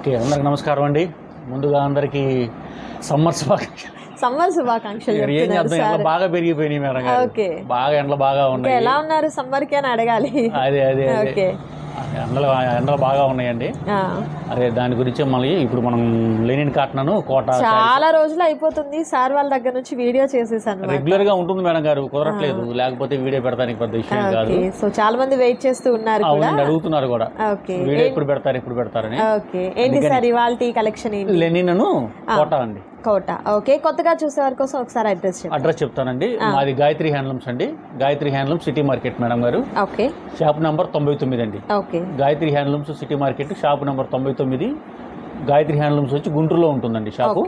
Okay, అందరికి నమస్కారం అండి. ముందుగా అందరికి సమ్మర్ శుభాకాంక్షలు. ఏం చేద్దాం, ఎండలు బాగా పెరిగిపోయినాయి మేడం గారు. బాగా ఎండలు బాగా ఉన్నాయి. ఎలా ఉన్నారు సమ్మర్ కి అని అడగాలి. అదే అదే అదే ఎండలు బాగా ఉన్నాయండి. అదే దాని గురించి మళ్ళీ ఇప్పుడు మనం లెనిన్ కాటన్ కోట చాలా రోజులు అయిపోతుంది. సార్ వాళ్ళ దగ్గర నుంచి వీడియో చేసేసాను. రెగ్యులర్ గా ఉంటుంది మేడం గారు, కుదరట్లేదు. లేకపోతే వీడియో పెడతానికి పెద్ద విషయం కాదు. సో చాలా మంది వెయిట్ చేస్తూ ఉన్నారు, అడుగుతున్నారు కూడా వీడియో ఎప్పుడు పెడతారని. ఏంటి సార్ ఇవాళ కలెక్షన్? లెనిన్ కోట అండి. కోట. ఓకే, కొత్తగా చూసే వారి కోసం ఒకసారి అడ్రస్ చెప్తానండి. మాది గాయత్రి హ్యాండ్లూమ్స్ అండి. Gayatri handlooms city market madam గారు. ఓకే, షాప్ నంబర్ 99 అండి. Okay, Gayatri handlooms city market shop number 99. Gayatri handlooms వచ్చి గుంటూరులో ఉంటుందండి షాపు.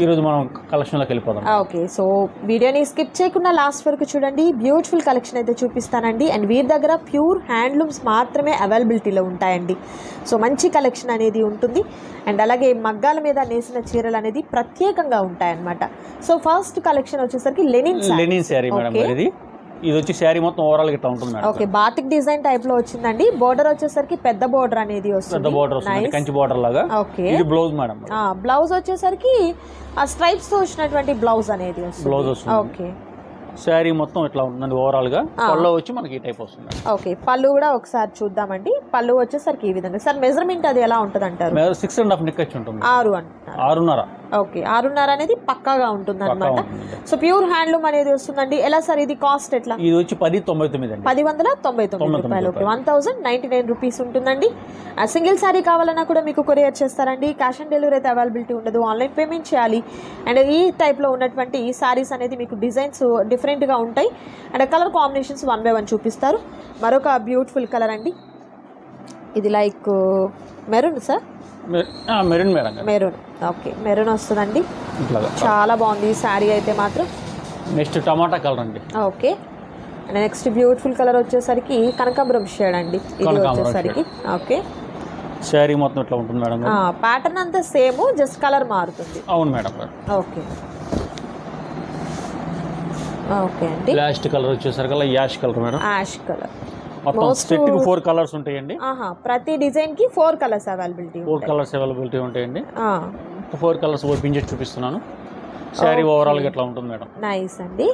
ఈరోజు మనం కలెక్షన్లోకి వెళ్ళిపోదాం. ఓకే, సో వీడియోని స్కిప్ చేయకుండా లాస్ట్ వరకు చూడండి. బ్యూటిఫుల్ కలెక్షన్ అయితే చూపిస్తానండి. అండ్ వీరి దగ్గర ప్యూర్ హ్యాండ్లూమ్స్ మాత్రమే అవైలబిలిటీలో ఉంటాయండి. సో మంచి కలెక్షన్ అనేది ఉంటుంది. అండ్ అలాగే మగ్గాల మీద నేసిన చీరలు అనేది ప్రత్యేకంగా ఉంటాయన్నమాట. సో ఫస్ట్ కలెక్షన్ వచ్చేసరికి లెనిన్ శారీ మేడం. ఇది వచ్చి శారీ మొత్తం ఓవరాల్ గా ఉంటుంది madam. Okay, batik design type లో వచ్చిందండి. బోర్డర్ వచ్చేసరికి పెద్ద బోర్డర్ అనేది వస్తుంది. పెద్ద బోర్డర్ వస్తుంది, కంచి బోర్డర్ లాగా. ఓకే, ఇది బ్లౌజ్ మేడం. బ్లౌజ్ వచ్చేసరికి ఆ స్ట్రైప్స్ తో వచ్చినటువంటి బ్లౌజ్ అనేది వస్తుంది. బ్లౌజ్ వస్తుంది. ఓకే, శారీ మొత్తం ఇట్లా ఉంటుందండి ఓవరాల్ గా. పళ్ళు వచ్చి మనకి ఈ టైప్ వస్తుంది. ఓకే, పళ్ళు కూడా ఒకసారి చూద్దామండి. పళ్ళు వచ్చేసరికి ఈ విధంగా. సార్ మెజర్మెంట్ అది ఎలా ఉంటుంది అంటారు? 6.5 నెక్ వచ్చి ఉంటుంది. 6.5. ఓకే, 6.5 అనేది పక్కాగా ఉంటుంది అనమాట. సో ప్యూర్ హ్యాండ్లూమ్ అనేది వస్తుందండి. ఎలా సార్ ఇది కాస్ట్ ఎట్లా? ఇది వచ్చి 1099 అండి. 1099 రూపాయలు. ఓకే, 1099 రూపీస్ ఉంటుందండి. సింగిల్ సారీ కావాలన్నా కూడా మీకు కొరియర్ చేస్తారండి. క్యాష్ ఆన్ డెలివరీ అయితే అవైలబిలిటీ ఉండదు, ఆన్లైన్ పేమెంట్ చేయాలి. అండ్ ఈ టైప్ లో ఉన్నటువంటి సారీస్ అనేది మీకు డిజైన్స్ డిఫరెంట్ గా ఉంటాయి. అండ్ కలర్ కాంబినేషన్స్ 1 by 1 చూపిస్తారు. మరొక బ్యూటిఫుల్ కలర్ అండి. ఇది like maroon sir. Maroon madam. Maroon. Okay, maroon వస్తుందండి. చాలా బాగుంది ఈ శారీ అయితే మాత్రం. నెక్స్ట్ టమాటా కలర్ అండి. Okay, and next beautiful colour వచ్చేసరికి కనకాంబరం షేడ్ అండి. ఇది వచ్చేసరికి ఓకే, శారీ మొత్తం ఇట్లా ఉంటుంది మేడం. ప్యాటర్న్ అంతా సేమ్, జస్ట్ కలర్ మారుతుంది. అవును మేడం. ఓకే, ఓకే అండి. లాస్ట్ కలర్ వచ్చేసరికి ash colour madam. Ash colour. మొత్తం సెట్ కి 4 కలర్స్ ఉంటాయండి. ప్రతి డిజైన్ కి 4 కలర్స్ అవైలబిలిటీ. 4 కలర్స్ అవైలబిలిటీ ఉంటాయండి. 4 కలర్స్ ఓపెన్ చేసి చూపిస్తున్నాను. శారీ ఓవరాల్ గా ఇట్లా ఉంటుంది మేడం. నైస్ అండి.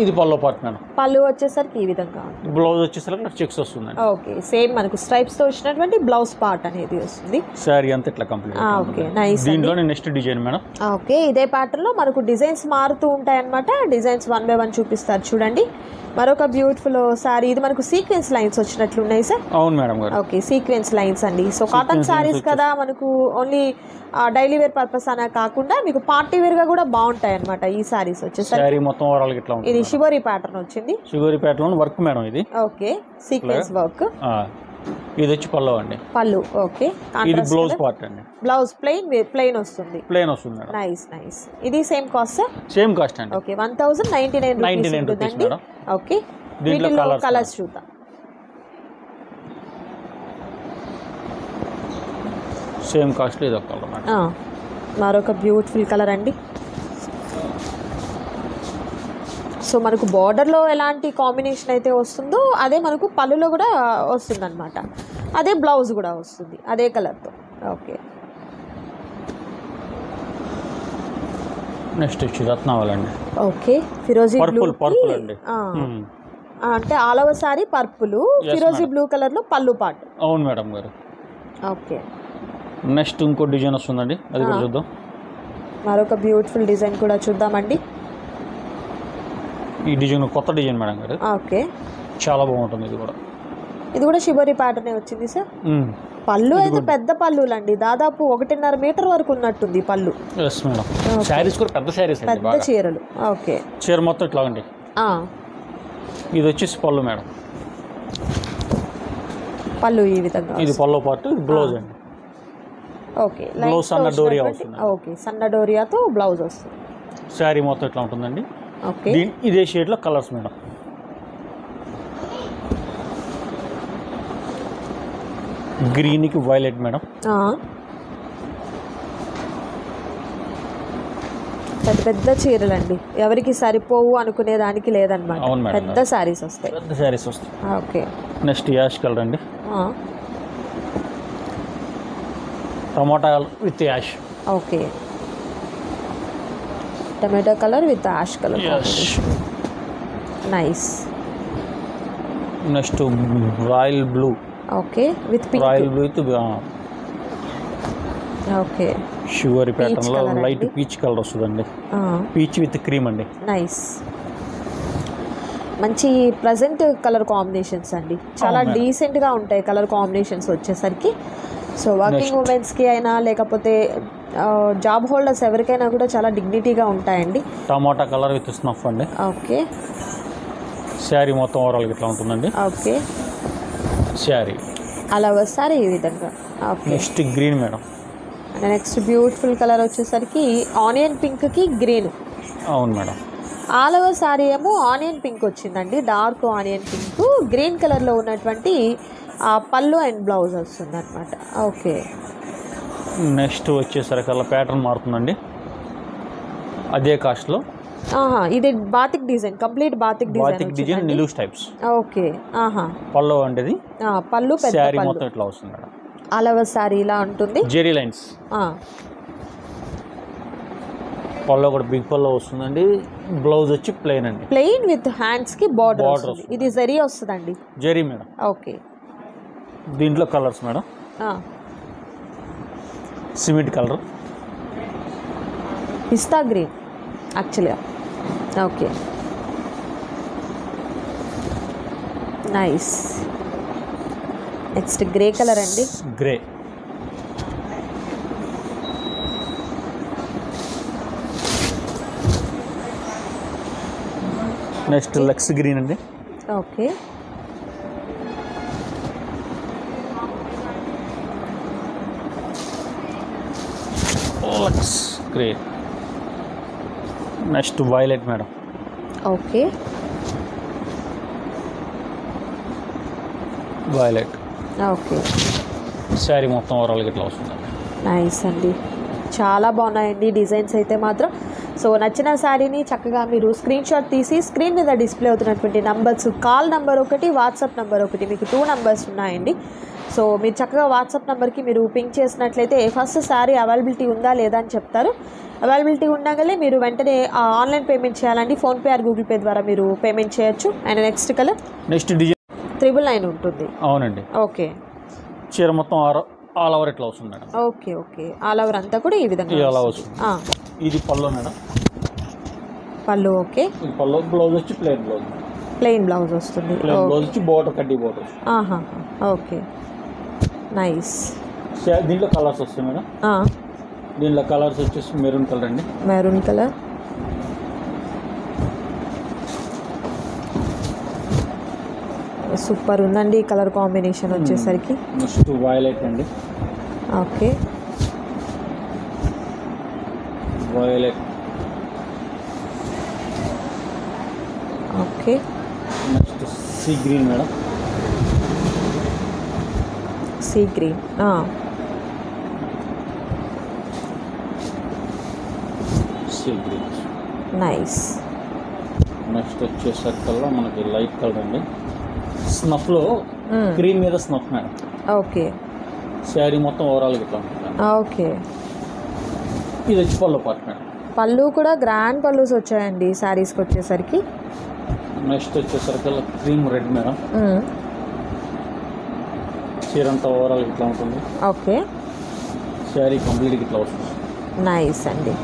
ఇది పల్లో పార్ట్ మేడం. పళ్ళు వచ్చేసరికి ఈ విధంగా. బ్లౌజ్ వచ్చేసరికి చెక్స్ వస్తుంది. ఓకే, సేమ్ మనకు స్ట్రైప్స్ తో వచ్చినటువంటి బ్లౌజ్ పార్ట్ అనేది వస్తుంది. శారీ అంతా ఇట్లా కంప్లీట్. Okay, nice. దీంట్లోనే నెక్స్ట్ డిజైన్ మేడం. ఓకే, ఇదే ప్యాటర్న్ లో మనకు డిజైన్స్ మారుతూ ఉంటాయి అన్నమాట. డిజైన్స్ 1 by 1 చూపిస్తారు చూడండి. మరొక బ్యూటిఫుల్ సారీ. ఇది మనకు సీక్వెన్స్ లైన్స్ వచ్చినట్లు ఉన్నాయి సార్. అవును మేడం గారు. ఓకే, సీక్వెన్స్ లైన్స్ అండి. సో కాటన్ సారీస్ కదా, మనకు ఓన్లీ డైలీ వేర్ పర్పస్ అనే కాకుండా మీకు పార్టీ వేర్ గా కూడా బాగుంటాయి అన్నమాట ఈ సారీస్ వచ్చేసరికి. మొత్తం ఓవరాల్ గా ఇట్లా ఉంటుంది. ఇది షిబోరి ప్యాటర్న్ వచ్చింది. షిబోరి ప్యాటర్న్ వర్క్ మేడం ఇది. Okay, sequence work. ఇది వచ్చి పళ్ళు అండి. పళ్ళు. ఓకే, ఇది బ్లౌజ్ పార్ట్ అండి. బ్లౌజ్ ప్లెయిన్ వస్తుంది. ప్లెయిన్ వస్తుంది మేడం. Nice nice. ఇది same cost sir? Same cost అండి. Okay, 1099 rupees madam. ఓకే, దీంట్లో కలర్స్ చూద్దాం. సేమ్ కాస్ట్ ఇది ఒక కలర్ మేడం. మరొక బ్యూటిఫుల్ కలర్ అండి. సో మనకు బార్డర్లో ఎలాంటి కాంబినేషన్ అయితే వస్తుందో అదే మనకు పళ్ళులో కూడా వస్తుంది అనమాట. అదే బ్లౌజ్ కూడా వస్తుంది అదే కలర్తో. ఓకే, నెక్స్ట్ వచ్చి రత్నావళి. ఓకే, ఫిరోజీ పర్పుల్ అండి. అంటే ఆల్ ఓవర్ సారీ పర్పుల్, ఫిరోజీ బ్లూ కలర్ లో పళ్ళు పాటు. అవును మేడం గారు. ఓకే, నెక్స్ట్ ఇంకో డిజైన్ వస్తుందండి, అది కూడా చూద్దాం. మరొక బ్యూటిఫుల్ డిజైన్ కూడా చూద్దామండి. ఈ డిజైన్ కొత్త డిజైన్ మేడం గారు. ఓకే, చాలా బాగుంటుంది. ఇది కూడా షిబోరి ప్యాటర్న్ వచ్చింది సార్. పళ్ళు అయితే పెద్ద పళ్ళులు అండి, దాదాపు 1.5 మీటర్ వరకు ఉన్నట్టుంది పళ్ళు. శారీస్ కూడా పెద్ద శారీస్, పెద్ద చీరలు. ఓకే, చీర మొత్తం ఇట్లా అండి. ఇది వచ్చేసి పళ్ళు మేడం. పళ్ళు ఈ విధంగా. ఇది పళ్ళు పార్ట్, ఇది బ్లౌజ్ అండి. ఓకే, బ్లౌజ్ సన్న డోరియా వస్తుంది. ఓకే, సన్న డోరియాతో బ్లౌజ్ వస్తుంది. శారీ మొత్తం ఇట్లా ఉంటుందండి. ఓకే, ఇదే షేడ్ లో కలర్స్ మేడం. గ్రీన్ కి వైలెట్ మేడం. పెద్ద పెద్ద చీరలు అండి, ఎవరికి సరిపోవు అనుకునే దానికి లేదనమాట. పెద్ద శారీస్ వస్తాయి. పెద్ద శారీస్ వస్తాయి. ఓకే, నెక్స్ట్ యాష్ కలర్ అండి. టమాటా with ash. Okay, tomato colour with ash colour. Nice. Next royal blue. Okay, with pink. Royal blue with okay, sugar pattern లో లైట్ పీచ్ కలర్ వస్తుందండి. పీచ్ విత్ క్రీమ్ అండి. Nice. మంచి pleasant colour combinations అండి, చాలా డీసెంట్గా ఉంటాయి colour combinations వచ్చేసరికి. So working ఉమెన్స్కి అయినా లేకపోతే జాబ్ హోల్డర్స్ ఎవరికైనా కూడా చాలా డిగ్నిటీగా ఉంటాయండి. టమాటా కలర్ విత్ స్నఫ్ అండి. ఓకే, శారీ మొత్తం ఓవరాల్ ఇట్లా ఉంటుందండి. ఓకే, శారీ అలా వస్తారు ఈ విధంగా. Okay, next green madam. Next beautiful colour వచ్చేసరికి ఆనియన్ పింక్కి గ్రీన్. అవును మేడం. ఆల్ ఓవర్ శారీ ఏమో ఆనియన్ పింక్ వచ్చిందండి, డార్క్ ఆనియన్ పింక్. గ్రీన్ కలర్లో ఉన్నటువంటి పళ్ళు అండ్ బ్లౌజ్ వస్తుంది అనమాట. ఓకే, నెక్స్ట్ వచ్చేసరికి అలా ప్యాటర్న్ మారుతుందండి, అదే కాస్ట్లో. ఇది batik design, complete batik design నిలువు టైప్స్. ఓకే, పళ్ళు అంటే పళ్ళు శారీ మొత్తం ఇట్లా వస్తుంది మేడం. ఆల్ ఓవర్ శారీ ఇలా ఉంటుంది. జెరీ లైన్స్. పళ్ళు కూడా బిగ్ పళ్ళు వస్తుందండి. బ్లౌజ్ వచ్చి ప్లెయిన్ అండి, ప్లెయిన్ విత్ హ్యాండ్స్ కి బార్డర్ వస్తుంది. ఇది జరీ వస్తుందండి. జెరీ మేడం. ఓకే, దీంట్లో colours madam. Cement colour, pista green యాక్చువల్గా. Okay, nice. Next grey colour అండి. గ్రే. నెక్స్ట్ లక్స్ గ్రీన్ అండి. ఓకే, లక్స్ grey. Next violet madam. Okay, violet. Okay, sari మొత్తం ఓవరాల్గా ఇట్లా వస్తుంది. నైస్ అండి, చాలా బాగున్నాయండి డిజైన్స్ అయితే మాత్రం. సో నచ్చిన శారీని చక్కగా మీరు స్క్రీన్ షాట్ తీసి స్క్రీన్ మీద డిస్ప్లే అవుతున్నటువంటి నంబర్స్, కాల్ నెంబర్ ఒకటి, వాట్సాప్ నెంబర్ ఒకటి, మీకు 2 నంబర్స్ ఉన్నాయండి. సో మీరు చక్కగా వాట్సాప్ నెంబర్కి మీరు పింక్ చేసినట్లయితే ఫస్ట్ శారీ అవైలబిలిటీ ఉందా లేదా అని చెప్తారు. అవైలబిలిటీ ఉండగానే మీరు వెంటనే ఆన్లైన్ పేమెంట్ చేయాలండి. ఫోన్పే ఆర్ గూగుల్ పే ద్వారా మీరు పేమెంట్ చేయొచ్చు. And next colour, next design 999 ఉంటుంది. అవునండి. ఓకే, చీర మొత్తం ఆల్ ఓవర్ ఇట్లా వస్తుంది madam. Okay, okay, all over అంతా కూడా ఈ విధంగా అలా వస్తుంది. ఇది పళ్ళు మేడం. పళ్ళు. ఓకే, పళ్ళు. బ్లౌజ్ వచ్చి ప్లెయిన్ బ్లౌజ్. ప్లెయిన్ బ్లౌజ్ వస్తుంది. బ్లౌజ్ వచ్చి బోర్డర్ కడ్డీ బోర్డర్. Okay, nice. దీంట్లో కలర్స్ వస్తాయి మేడం. దీంట్లో కలర్స్ వచ్చేసి మెరూన్ కలర్ అండి. Maroon colour. సూపర్ ఉందండి కలర్ కాంబినేషన్ వచ్చేసరికి. నెక్స్ట్ వైలెట్ అండి. Okay, violet. Okay, next sea green madam. Sea green. Sea green. Nice. Next వచ్చేసరికల్లా మనకి లైట్ కలర్ అండి. స్నఫ్లో క్రీమ్ మీద స్నఫ్ మేడం. ఓకే, శారీ మొత్తం ఓవరాల్గా ఇట్లా ఉంటుంది. ఓకే, ఇది వచ్చి పళ్ళు పార్ట్ మేడం. పళ్ళు కూడా గ్రాండ్ పళ్ళుస్ వచ్చాయండి శారీస్కి వచ్చేసరికి. నెక్స్ట్ వచ్చేసరికల్లా క్రీమ్ రెడ్ మేడం. చీర అంతా ఓవరాల్గా ఇట్లా ఉంటుంది. ఓకే, శారీ కంప్లీట్గా ఇట్లా వస్తుంది. నైస్ అండి.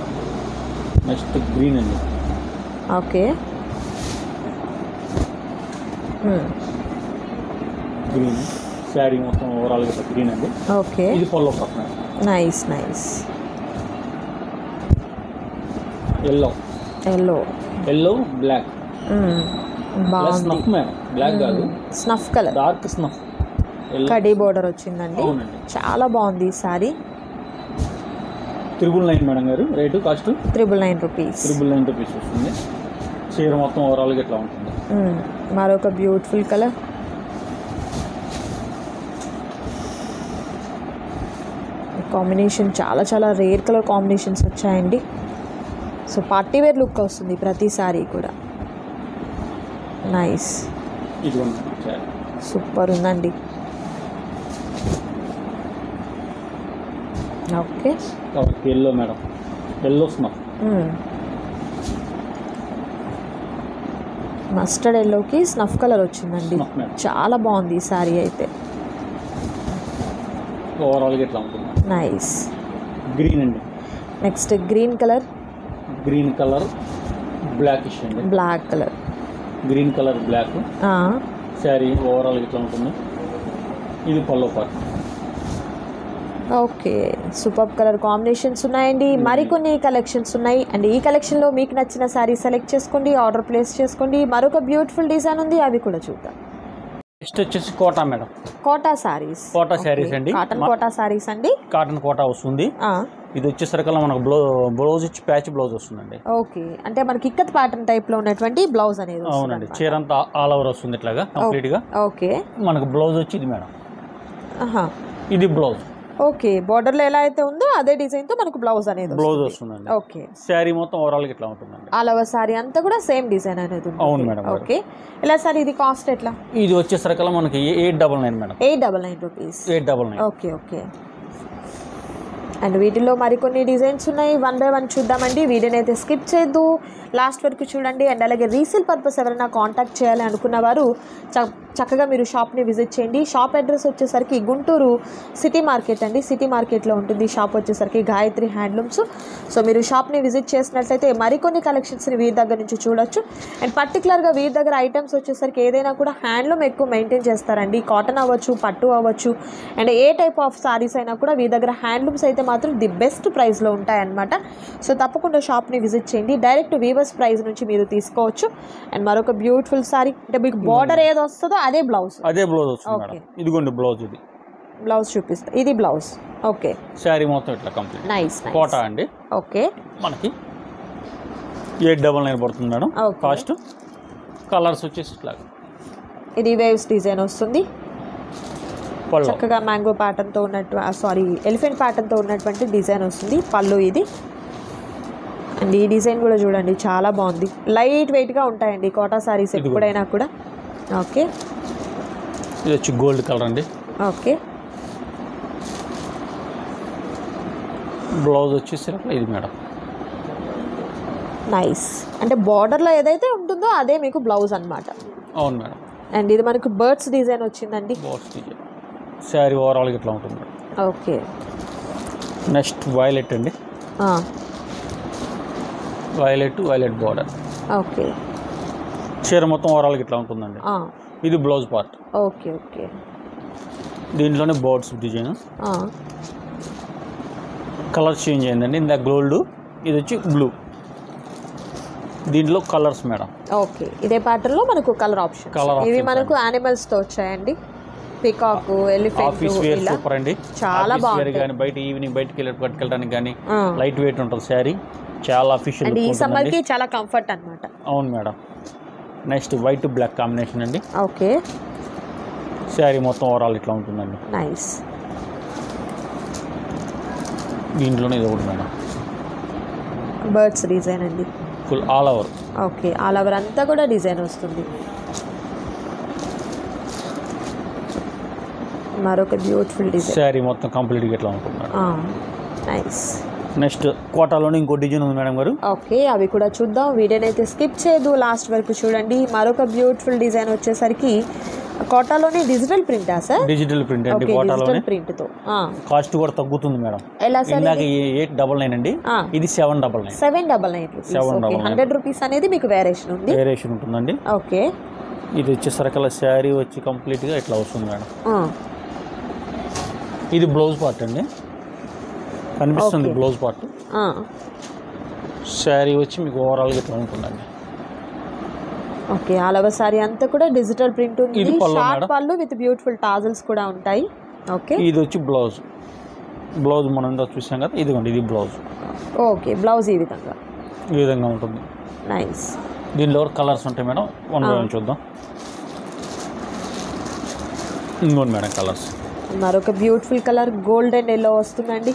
నెక్స్ట్ గ్రీన్ అండి. Okay, green. శారీ మొత్తం ఓవరాల్గా ఇట్లా గ్రీన్ అండి. ఓకే, ఇది పళ్ళు part madam. Nice, nice. Yellow. Yellow. Yellow black. బాగుంది. స్నఫ్ మేడం, బ్లాక్ కాదు, స్నఫ్ కలర్, డార్క్ స్నఫ్. కడీ బోర్డర్ వచ్చిందండి. చాలా బాగుంది ఈ సారీ. 999 మేడం గారు. Rate cost 999 rupees. 999 రూపీస్ వస్తుంది. చీర మొత్తం ఓవరాల్గా ఇట్లా ఉంటుంది. మరొక బ్యూటిఫుల్ కలర్. కాంబినేషన్ చాలా చాలా రేర్ కలర్ కాంబినేషన్స్ వచ్చాయండి. సో పార్టీ వేర్ లుక్ వస్తుంది ప్రతి సారీ కూడా. నైస్, సూపర్ ఉందండి. Okay yellow madam, yellow snuff. Mustard ఎల్లోకి స్నఫ్ కలర్ వచ్చిందండి. చాలా బాగుంది ఈ సారీ అయితే. ఓవరాల్గా ఇట్లా ఉంటుంది. నైస్. గ్రీన్ అండి. Next green colour, green colour blackish అండి. Black colour, green colour black. Sari ఓవరాల్గా ఇట్లా ఉంటుంది. ఇది పల్లో part. Okay, super colour combinations ఉన్నాయండి. మరికొన్ని కలెక్షన్స్ ఉన్నాయి. అండ్ ఈ కలెక్షన్లో మీకు నచ్చిన శారీ సెలెక్ట్ చేసుకోండి, ఆర్డర్ ప్లేస్ చేసుకోండి. మరొక బ్యూటిఫుల్ డిజైన్ ఉంది, అవి కూడా చూద్దాం. నెక్స్ట్ వచ్చేసి కోటా మేడం. కోటా సారీస్. కోటా శారీస్ అండి. కాటన్ కోటా సారీస్ అండి. కాటన్ కోటా వస్తుంది. ఇది వచ్చేసరికల్లా మనకు బ్లౌజ్ ఇచ్చి ప్యాచ్ బ్లౌజ్ వస్తుందండి. ఓకే, అంటే మనకి ఇక్కత్ ప్యాటర్న్ టైప్ లో ఉన్నటువంటి బ్లౌజ్ అనేది. అవునండి, చీర అంతా ఆల్ ఓవర్ వస్తుంది ఇట్లాగా కంప్లీట్ గా. ఓకే, మనకు బ్లౌజ్ వచ్చి ఇది మేడం. ఇది బ్లౌజ్. ఓకే, బోర్డర్ లో ఎలా అయితే ఉందో అదే డిజైన్ తో మనకు బ్లౌజ్ అనేది బ్లౌజ్ వస్తుందండి. ఓకే, శారీ మొత్తం ఓవరాల్ గా ఇట్లా ఉంటుందండి. ఆల్ ఓవర్ సారీ అంతా కూడా సేమ్ డిజైన్ అనేది ఉంటుంది. అవును మేడం. ఓకే, ఎలా సార్ ఇది కాస్ట్ ఎట్లా? ఇది వచ్చేసరికల్లా మనకి 899 madam. 899 rupees. 899. Okay okay. And వీటిలో మరికొన్ని డిజైన్స్ ఉన్నాయి, 1 by 1 చూద్దామండి. వీడియోని అయితే స్కిప్ చేయొద్దు, లాస్ట్ వరకు చూడండి. అండ్ అలాగే రీసేల్ పర్పస్ ఎవరైనా కాంటాక్ట్ చేయాలి అనుకున్న వారు చక్కగా మీరు షాప్ని విజిట్ చేయండి. షాప్ అడ్రస్ వచ్చేసరికి గుంటూరు సిటీ మార్కెట్ అండి. సిటీ మార్కెట్లో ఉంటుంది షాప్ వచ్చేసరికి, గాయత్రి హ్యాండ్లూమ్స్. సో మీరు షాప్ని విజిట్ చేసినట్లయితే మరికొన్ని కలెక్షన్స్ని వీరి దగ్గర నుంచి చూడొచ్చు. అండ్ పర్టికులర్గా వీరి దగ్గర ఐటమ్స్ వచ్చేసరికి ఏదైనా కూడా హ్యాండ్లూమ్ ఎక్కువ మెయింటైన్ చేస్తారండి. కాటన్ అవ్వచ్చు, పట్టు అవ్వచ్చు, and A type of saris అయినా కూడా వీరి దగ్గర హ్యాండ్లూమ్స్ అయితే మాత్రం ది బెస్ట్ ప్రైస్లో ఉంటాయన్నమాట. సో తప్పకుండా షాప్ని విజిట్ చేయండి. డైరెక్ట్ వీవర్స్ ప్రైస్ నుంచి మీరు తీసుకోవచ్చు. అండ్ మరొక బ్యూటిఫుల్ సారీ, అంటే మీకు బార్డర్ ఏది వస్తుందో అదే బ్లౌజ్. అదే బ్లౌజ్ వస్తుంది. ఇదిగోండి బ్లౌజ్. ఇది బ్లౌజ్ చూపిస్తా, ఇది బ్లౌజ్. ఓకే, శారీ మొత్తం ఇట్లా కంప్లీట్. నైస్. కోటా అండి. ఓకే, మనకి 899 పడుతుంది మేడం కాస్ట్. కలర్స్ వచ్చేసి ఇట్లా, ఇది వేవ్స్ డిజైన్ వస్తుంది. చక్కగా మ్యాంగో ప్యాటర్న్తో ఉన్నట్టు ఎలిఫెంట్ ప్యాటర్న్తో ఉన్నటువంటి డిజైన్ వస్తుంది పళ్ళు ఇది. అండ్ ఈ డిజైన్ కూడా చూడండి, చాలా బాగుంది. లైట్ వెయిట్గా ఉంటాయండి కోటా సారీస్ ఎప్పుడైనా కూడా. ఓకే, ఇది వచ్చి గోల్డ్ కలర్ అండి. ఓకే, బ్లౌజ్ వచ్చేసి ఇది మేడం. నైస్, అంటే బార్డర్లో ఏదైతే ఉంటుందో అదే మీకు బ్లౌజ్ అన్నమాట. అవును మేడం. అండ్ ఇది మనకు బర్డ్స్ డిజైన్ వచ్చిందండి. Birds design. శారీ ఓవరాల్గా ఇట్లా ఉంటుంది. ఓకే, నెక్స్ట్ వైలెట్ అండి. Violet border. ఓకే, చీర మొత్తం ఓవరాల్గా ఇట్లా ఉంటుందండి. ఇది బ్లౌజ్ పార్ట్. ఓకే ఓకే, దీంట్లోనే బర్డ్స్ డిజైన్. కలర్ చేంజ్ అయిందండి. ఇందా గోల్డ్, ఇది వచ్చి బ్లూ. దీంట్లో కలర్స్ మేడం. ఓకే, ఇదే ప్యాటర్న్లో మనకు కలర్ ఆప్షన్. ఇవి మనకు యానిమల్స్తో వచ్చాయండి. Peacock, elephant. సూపర్ అండి, చాలా బాగుంది. కానీ బయట ఈవినింగ్ బయటకి పట్టుకెళ్ళడానికి కానీ లైట్ వెయిట్ ఉంటుంది శారీ. చాలా అఫీషియల్. అండ్ ఈ సమ్మర్కి చాలా కంఫర్ట్ అన్నమాట. అవును madam. Next white black combination అండి. ఓకే, శారీ మొత్తం ఓవరాల్ ఇట్లా ఉంటుందండి. నైస్. దీంట్లోనే ఇది ఒకటి మేడం, బర్డ్స్ డిజైన్ అండి. Full all over. Okay, all over అంతా కూడా డిజైన్ వస్తుంది. మరొక బ్యూటిఫుల్ డిజైన్. శారీ మొత్తం కంప్లీట్గా ఇట్లా ఉంటుంది. నైస్. నెక్స్ట్ కోటాలోనే ఇంకో డిజైన్ ఉంది మేడం గారు. ఓకే, అవి కూడా చూద్దాం. వీడియోని అయితే స్కిప్ చేయదు, లాస్ట్ వరకు చూడండి. మరొక బ్యూటిఫుల్ డిజైన్ వచ్చేసరికి కోటాలోనే డిజిటల్ ప్రింటా సార్? డిజిటల్ ప్రింట్ అండి. కోటాలోనే ప్రింట్ తో కాస్ట్ కూడా తగ్గుతుంది మేడం. ఎలా సార్? ఇందాక 899 అండి, ఇది 799. 799. 100 రూపీస్ అనేది మీకు వేరియేషన్ ఉంది. వేరియేషన్ ఉంటుందండి. ఓకే, ఇది వచ్చేసరికి శారీ వచ్చి కంప్లీట్గా ఇట్లా వస్తుంది మేడం. ఇది బ్లౌజ్ పార్ట్ అండి, కనిపిస్తుంది బ్లౌజ్ పార్ట్. శారీ వచ్చి మీకు ఓవరాల్గా ఇట్లా ఉంటుందండి. ఓకే, ఆల్ ఓవర్ సారీ అంతా కూడా డిజిటల్ ప్రింట్ ఉంది. షార్ట్ పళ్ళు విత్ బ్యూటిఫుల్ టాజల్స్ కూడా ఉంటాయి. ఓకే, ఇది వచ్చి బ్లౌజ్. బ్లౌజ్ మనం చూసాం కదా, ఇదిగోండి ఇది బ్లౌజ్. ఓకే, బ్లౌజ్ ఈ విధంగా ఉంటుంది. నైస్. దీనిలో కలర్స్ ఉంటాయి మేడం, వన్ బై వన్ చూద్దాం. ఇంకోండి మేడం కలర్స్. మరొక బ్యూటిఫుల్ కలర్ గోల్డెన్ ఎల్లో వస్తుందండి.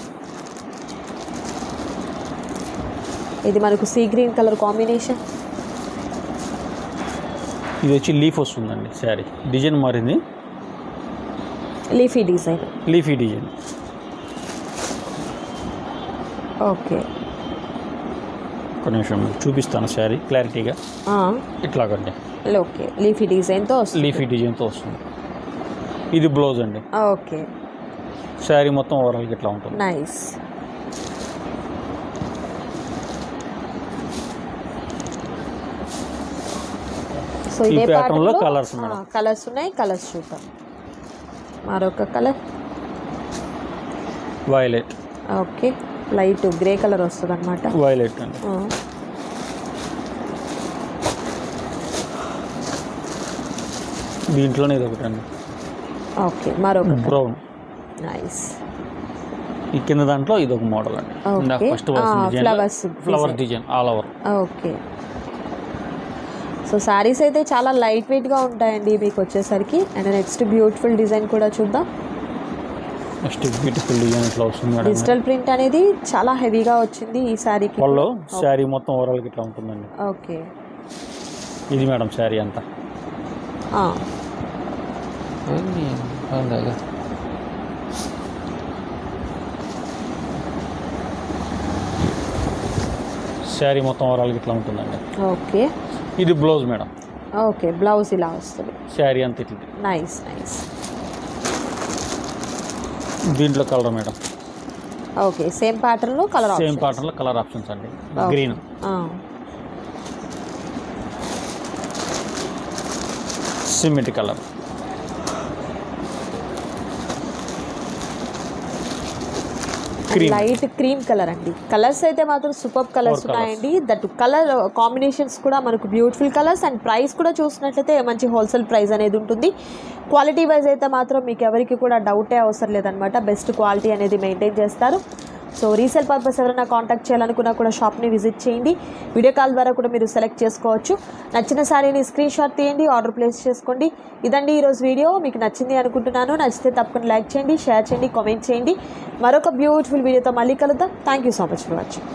ఇది మనకు సీ గ్రీన్ కలర్ కాంబినేషన్. ఇది వచ్చి లీఫ్ వస్తుందండి. శారీ డిజైన్ మారింది, లీఫీ డిజైన్. ఓకే, ఒక నిమిషం చూపిస్తాను శారీ క్లారిటీగా. ఇట్లాగండి. ఓకే, లీఫీ డిజైన్తో వస్తుంది. ఇది బ్లౌజ్ అండి. ఓకే, శారీ మొత్తం ఓవరాల్గా ఇట్లా ఉంటుంది. నైస్. సో ఈ ఇదే ప్యాటర్న్లో కలర్స్ ఉన్నాయి. కలర్స్ చూద్దాం. మరొక colour violet. Okay, light grey colour వస్తుంది అనమాట. వైలెట్ అండి. దీంట్లోనే ఇది ఒకటి అండి. ఓకే, మరొక బ్రౌన్. నైస్. ఈ కింద దాంట్లో ఇది ఒక మోడల్ అండి. First flower design all over. Okay, so saris అయితే చాలా లైట్ వెయిట్గా ఉంటాయండి మీకు వచ్చేసరికి. అండ్ నెక్స్ట్ బ్యూటిఫుల్ డిజైన్ కూడా చూద్దాం. నెక్స్ట్ బ్యూటిఫుల్ డిజైన్ ఇట్లా వస్తుంది మేడం. డిజిటల్ ప్రింట్ అనేది చాలా హెవీగా వచ్చింది ఈ శారీకి. శారీ మొత్తం ఓవరాల్గా ఇట్లా ఉంటుందండి. ఓకే, ఇది మేడం శారీ అంతా. శారీ మొత్తం ఓవరాల్గా ఇట్లా ఉంటుందండి. ఓకే, ఇది బ్లౌజ్ మేడం. ఓకే, బ్లౌజ్ ఇలా వస్తుంది. శారీ అంతా ఇట్లా. Nice nice. దీంట్లో కలర్ మేడం. ఓకే, సేమ్ ప్యాటర్న్లో కలర్ ఆప్షన్స్ అండి. Green, cement colour, light cream colour అండి. కలర్స్ అయితే మాత్రం సూపర్ కలర్స్ ఉన్నాయండి. దట్ కలర్ కాంబినేషన్స్ కూడా మనకు బ్యూటిఫుల్ కలర్స్. అండ్ ప్రైస్ కూడా చూసినట్లయితే మంచి హోల్సేల్ ప్రైస్ అనేది ఉంటుంది. క్వాలిటీ వైజ్ అయితే మాత్రం మీకు ఎవరికి కూడా డౌటే అవసరం లేదనమాట. బెస్ట్ క్వాలిటీ అనేది మెయింటైన్ చేస్తారు. సో రీసేల్ పర్పస్ ఎవరైనా కాంటాక్ట్ చేయాలనుకున్నా కూడా షాప్ని విజిట్ చేయండి. వీడియో కాల్ ద్వారా కూడా మీరు సెలెక్ట్ చేసుకోవచ్చు. నచ్చిన శారీని స్క్రీన్ షాట్ తీయండి, ఆర్డర్ ప్లేస్ చేసుకోండి. ఇదండి ఈరోజు వీడియో. మీకు నచ్చింది అనుకుంటున్నాను. నచ్చితే తప్పకుండా లైక్ చేయండి, షేర్ చేయండి, కామెంట్ చేయండి. మరొక బ్యూటిఫుల్ వీడియోతో మళ్ళీ కలుద్దాం. Thank you so much for watching.